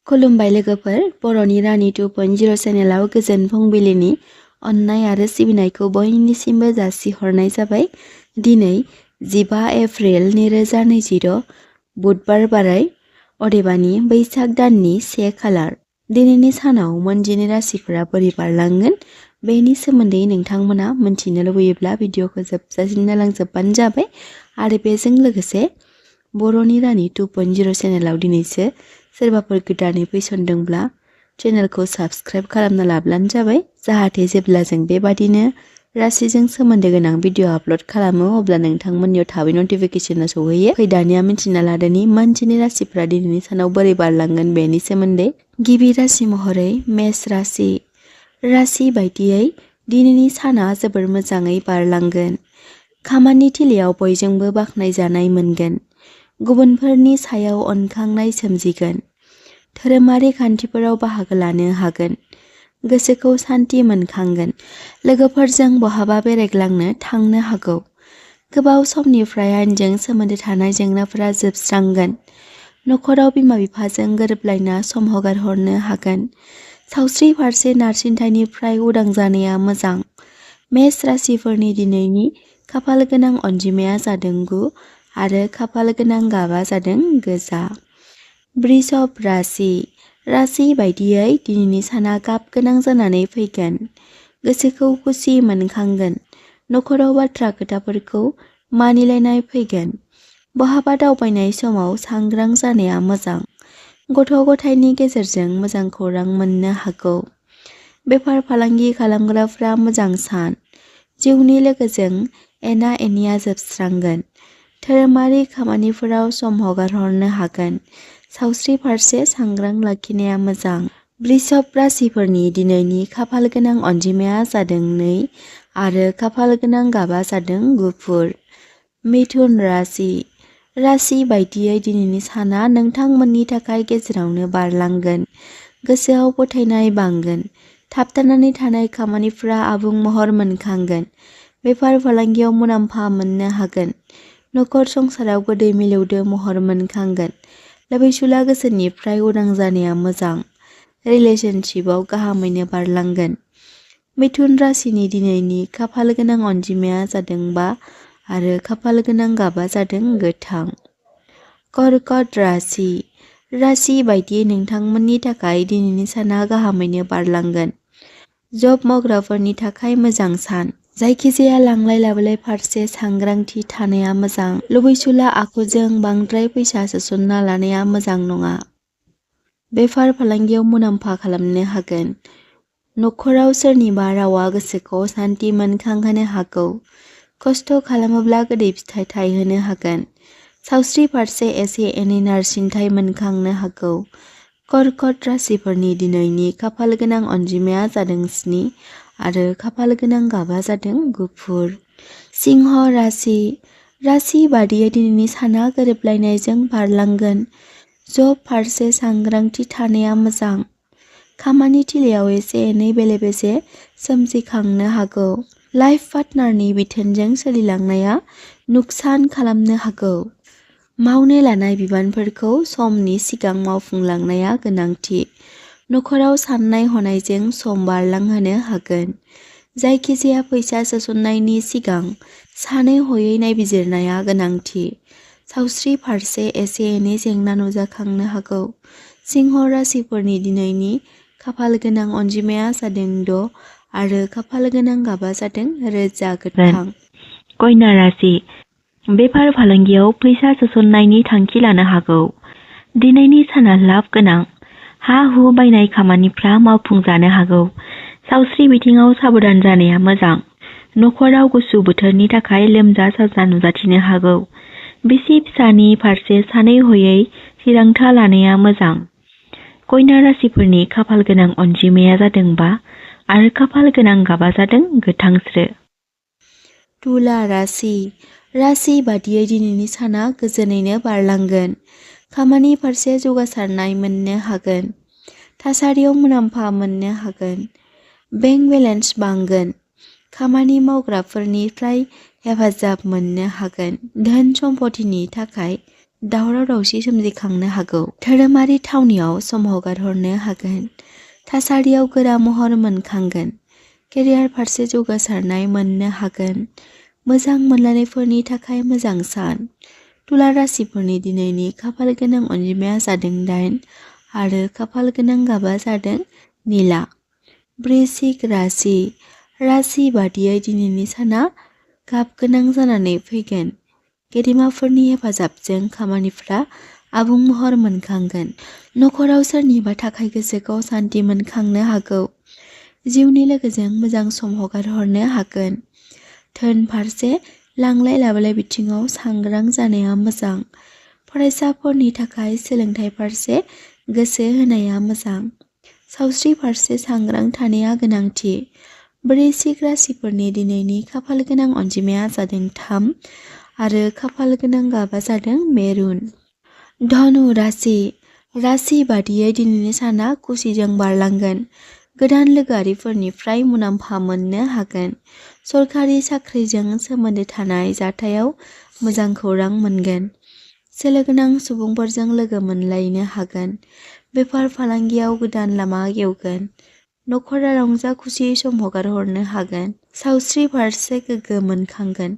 खुलुमबाय लोगोफोर, बर'नि रानि 2.0 चेनेलाव गोजोन फुंबिलिनि अननाय आरो सिबिनायखौ बयनिसिमबो जासिहरनाय जाबाय। दिनै 15 एप्रिल 2020 बुधबार बाराय, अदेबानि बैसाग दाननि 1 खालार। दिनैनि सानाव मोनजिनै राशिफोरा बोरै बारलांगोन बेनि सोमोन्दै नोंथांमोना मिन्थिनो लुबैयोब्ला भिडिअखौ जोबजासिम नायलांजोबबानो जाबाय। आरो बेजों लोगोसे बर'नि रानि 2.0 चेनेलाव दिनैसो सोरबाफोर गोदानै फैसनदोंब्ला चेनेलखौ साबस्क्राइब खालामना लाब्लानो जाबाय, जाहाथे जेब्ला जों बेबादिनो राशिजों सोमोन्दो गोनां भिडिअ आपल'ड खालामो अब्ला नोंथांमोननियाव थाबै नटिफिकेसना सौहैयो। फै दानिया मिन्थिना लादोनि मोनजिनै राशिफोरा दिनैनि सानाव बोरै बारलांगोन बेनि सोमोन्दै। गिबि राशि महरै मेष राशि। राशि बायदियै दिनैनि साना जोबोर मोजाङै बारलांगोन। खामानि थिलियाव बयजोंबो बाख्नायजानाय मोनगोन। गुबुनफोरनि सायाव अनखांनाय सोमजिगोन। धोरोमारि खान्थिफोराव बाहागो लानो हागोन। गोसोखौ सान्थि मोनखांगोन। लोगोफोरजों बहाबा बेरायग्लांनो थांनो हागौ। गोबाव समनिफ्राय आयेनजों सोमोन्दो थानाय जेंनाफोरा जोबस्रांगोन। नखराव बिमा बिफाजों गोरोबलायना सम हगारहरनो हागोन। सावस्रि फारसे नारसिनथायनिफ्राय उदां जानाया मोजां। मेष राशिफोरनि दिनैनि खाफाल गोनां अनजिमाया जादों 9 आरो खाफाल गोनां गाबा जादों गोजा। वृषभ राशि। राशि बायदियै दिनैनि साना गाब गोनां जानानै फैगोन। गोसोखौ खुसि मोनखांगोन। नखराव बाथ्रा खोथाफोरखौ मानिलायनाय फैगोन। बहाबा दावबायनाय समाव सांग्रां जानाया मोजां। गथ' गथायनि गेजेरजों मोजां खौरां मोननो हागौ। बेफार फालांगि खालामग्राफ्रा मोजां सान। जिउनि लोगोजों एना एनिया जोबस्रांगोन। धोरोमारि खामानिफोराव सम हगारहरनो हागोन। सावस्रि फारसे सांग्रां लाखिनाया मोजां। वृषभ राशिफोरनि दिनैनि खाफाल गोनां अनजिमाया जादों 2 आरो खाफाल गोनां गाबा जादों गुफुर। मिथुन राशि। राशि बायदियै दिनैनि साना नोंथांमोननि थाखाय गेजेरावनो बारलांगोन। गोसोआव फोथायनाय बांगोन। थाबथानानै थानाय खामानिफोरा आबुं महर मोनखांगोन। बेफार फालांगियाव मुलाम्फा मोननो हागोन। नखर संसाराव गोदै मिलौदो महर मोनखांगोन। लबैसुला गोसोनिफ्राय उदां जानाया मोजां। रिलेशनशिपआव गाहामैनो बारलांगोन। मिथुन राशिनि दिनैनि खाफाल गोनां अनजिमाया जादों 5 आरो खाफाल गोनां गाबा जादों गोथां। कर्कट राशि। राशि बायदियै नोंथांमोननि थाखाय दिनैनि साना गाहामैनो बारलांगोन। जब मावग्राफोरनि थाखाय मोजां सान। जायखिजाया लांलाय लाबोलाय फारसे सांग्रांथि थानाया मोजां। लबैसुला आखुजों बांद्राय फैसा सोसनना लानाया मोजां नङा। बेफार फालांगियाव मुलाम्फा खालामनो हागोन। नखराव सोरनिबा रावा गोसोखौ सान्थि मोनखांहोनो हागौ। खस्थ' खालामोब्ला गोदै फिथाइ थायहोनो हागोन। सावस्रि फारसे एसे एनै नारसिनथाय मोनखांनो हागौ। कर्कट राशिफोरनि दिनैनि खाफाल गोनां अनजिमाया जादों 7 आरो खाफाल गोनां गाबा जादों गुफुर। सिंह राशि। राशि बादियै दिनैनि साना गोरोबलायनायजों बारलांगोन। जब फारसे सांग्रांथि थानाया मोजां। खामानि थिलियाव एसे एनै बेले बेजे सोमजिखांनो हागौ। लाइफ पार्टनारनि बिथोनजों सोलिलांनाया नुकसान खालामनो हागौ। मावनो लानाय बिबानफोरखौ समनि सिगां मावफुंलांनाया गोनांथि। नखराव साननाय हनायजों सम बारलांहोनो हागोन। जायखिजाया फैसा सोसननायनि सिगां सानै हयै नायबिजिरनाया गोनांथि। सावस्रि फारसे एसे एनै जेंना नुजाखांनो हागौ। सिंह राशिफोरनि दिनैनि खाफाल गोनां अनजिमाया जादों 6 आरो खाफाल गोनां गाबा जादों रोजा गोथां। कन्या राशि। बेफार फालांगियाव फैसा सोसननायनि थांखि लानो हागौ। दिनैनि साना लाब गोनां। हा हु बायनाय खामानिफ्रा मावफुंजानो हागौ। सावस्रि बिथिङाव साबधान जानाया मोजां। नखराव गुसु बोथोरनि थाखाय लोमजा साजा नुजाथिनो हागौ। बिसि फिसानि फारसे सानै हयै थिरांथा लानाया मोजां। कन्या राशिफोरनि खाफाल गोनां अनजिमाया जादों 5 आरो खाफाल गोनां गाबा जादों गोथांस्रो। तुला राशि। राशि बादियै दिनैनि साना गोजोनैनो बारलांगोन। खामानि फारसे जौगासारनाय मोननो हागोन। थासारियाव मुलाम्फा मोननो हागोन। बेंक बेलेन्स बांगोन। खामानि मावग्राफोरनिफ्राय हेफाजाब मोननो हागोन। धोन सम्पथिनि थाखाय दावराव दावसि सोमजिखांनो हागौ। धोरोमारि थावनियाव सम हगारहरनो हागोन। थासारियाव गोरा महर मोनखांगोन। केरियार फारसे जौगासारनाय मोननो हागोन। मोजां मोनलायनायफोरनि थाखाय मोजां सान। तुला राशिफोरनि दिनैनि खाफाल गोनां अनजिमाया जादों 8 आरो खाफाल गोनां गाबा जादों निला। वृश्चिक राशि बादियै दिनैनि साना गाब गोनां जानानै फैगोन। गेदेमाफोरनि हेफाजाबजों खामानिफ्रा आबुं महर मोनखांगोन। नखराव सोरनिबा थाखाय गोसोखौ सान्थि मोनखांनो हागौ। जिउनि लोगोजों मोजां सम हगारहरनो हागोन। धोन फारसे लांलाय लाबोलाय बिथिङाव सांग्रां जानाया मोजां। फरायसाफोरनि थाखाय सोलोंथाइ फारसे गोसो होनाया मोजां। सावस्रि फारसे सांग्रां थानाया गोनांथि। वृश्चिक राशिफोरनि दिनैनि खाफाल गोनां अनजिमाया जादों 3 आरो खाफाल गोनां गाबा जादों मेरुन। धनु राशि बादियै दिनैनि साना खुसिजों बारलांगोन। गोदान लोगोआरिफोरनिफ्राय मुलाम्फा मोननो हागोन। सरखारि साख्रिजों सोमोन्दो थानाय जाथायाव मोजां खौरां मोनगोन। सोलो गोनां सुबुंफोरजों लोगो मोनलायनो हागोन। बेफार फालांगियाव गोदान लामा गेवगोन। नखरा रंजा खुसियै सम हगारहरनो हागोन। सावस्रि फारसे गोग्गो मोनखांगोन।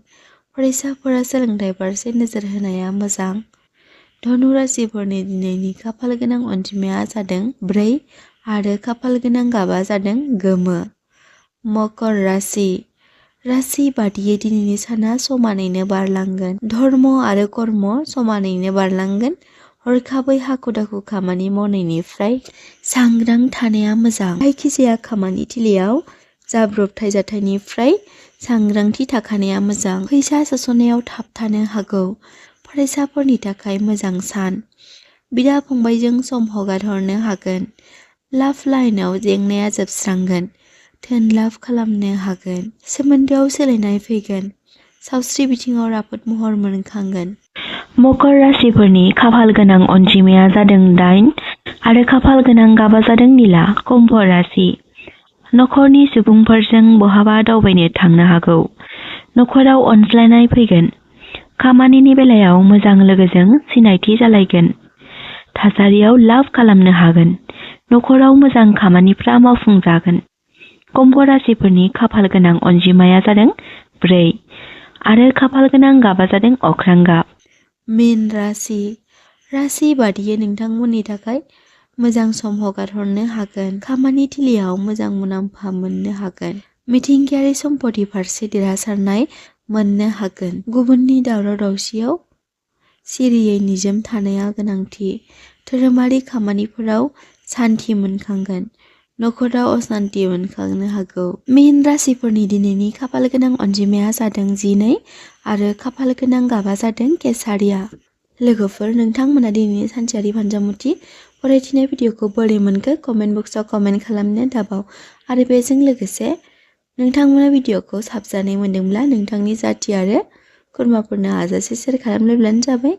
फरायसाफोरा सोलोंथाइ फारसे नोजोर होनाया मोजां। धनु राशिफोरनि दिनैनि खाफाल गोनां अनजिमाया जादों 4 आरो खाफाल गोनां गाबा जादों गोमो। मकर राशि बादियै दिनैनि साना समानैनो बारलांगोन। धर्म आरो कर्म समानैनो बारलांगोन। हरखाबै हाखु दाखु खामानि मावनायनिफ्राय सांग्रां थानाया मोजां। जायखिजाया खामानि थिलियाव जाब्रबथाय जाथायनिफ्राय सांग्रांथि थाखानाया मोजां। फैसा सोसननायाव थाबथानो हागौ। फरायसाफोरनि थाखाय मोजां सान। बिदा फंबायजों सम हगारहरनो हागोन। लाभ लाइनाव जेंनाया जोबस्रांगोन। धोन लाभ खालामनो हागोन। सोमोन्दोआव सोलायनाय फैगोन। सावस्रि बिथिङाव राफोद महर मोनखांगोन। मकर राशिफोरनि खाफाल गोनां अनजिमाया जादों 8 आरो खाफाल गोनां गाबा जादों निला। कुम्भ राशि नखरनि सुबुंफोरजों बहाबा दावबायनो थांनो हागौ। नखराव अनज्लायनाय फैगोन। खामानिनि बेलायाव मोजां लोगोजों सिनायथि जालायगोन। थासारियाव लाभ खालामनो हागोन। नखराव मोजां खामानिफ्रा मावफुंजागोन। कुम्भ राशिफोरनि खाफाल गोनां अनजिमाया जादों 4 आरो खाफाल गोनां गाबा जादों अख्रां गाब। मीन राशि बादियै नोंथांमोननि थाखाय मोजां सम हगारहरनो हागोन। खामानि थिलियाव मोजां मुलाम्फा मोननो हागोन। मिथिंगायारि सम्पति फारसे देरहासारनाय मोननो हागोन। गुबुननि दावराव दावसियाव सिरियै निजोम थानाया गोनांथि। धोरोमारि खामानिफोराव सान्थि मोनखांगोन। नखराव असान्थि मोनखांनो हागौ। मीन राशिफोरनि दिनैनि खाफाल गोनां अनजिमाया जादों 12 आरो खाफाल गोनां गाबा जादों केसारिया। लोगोफोर, नोंथांमोना दिनैनि सानसेयारि फानजामुथि फरायथिनाय भिडिअखौ बोरै मोनखो कमेन्ट बक्सआव कमेन्ट खालामनो दाबाव। आरो बेजों लोगोसे नोंथांमोना भिडिअखौ साबजानाय मोनदोंब्ला नोंथांनि जाथि आरो खुरमाफोरनो हाजासे शेयार खालामलायब्लानो जाबाय।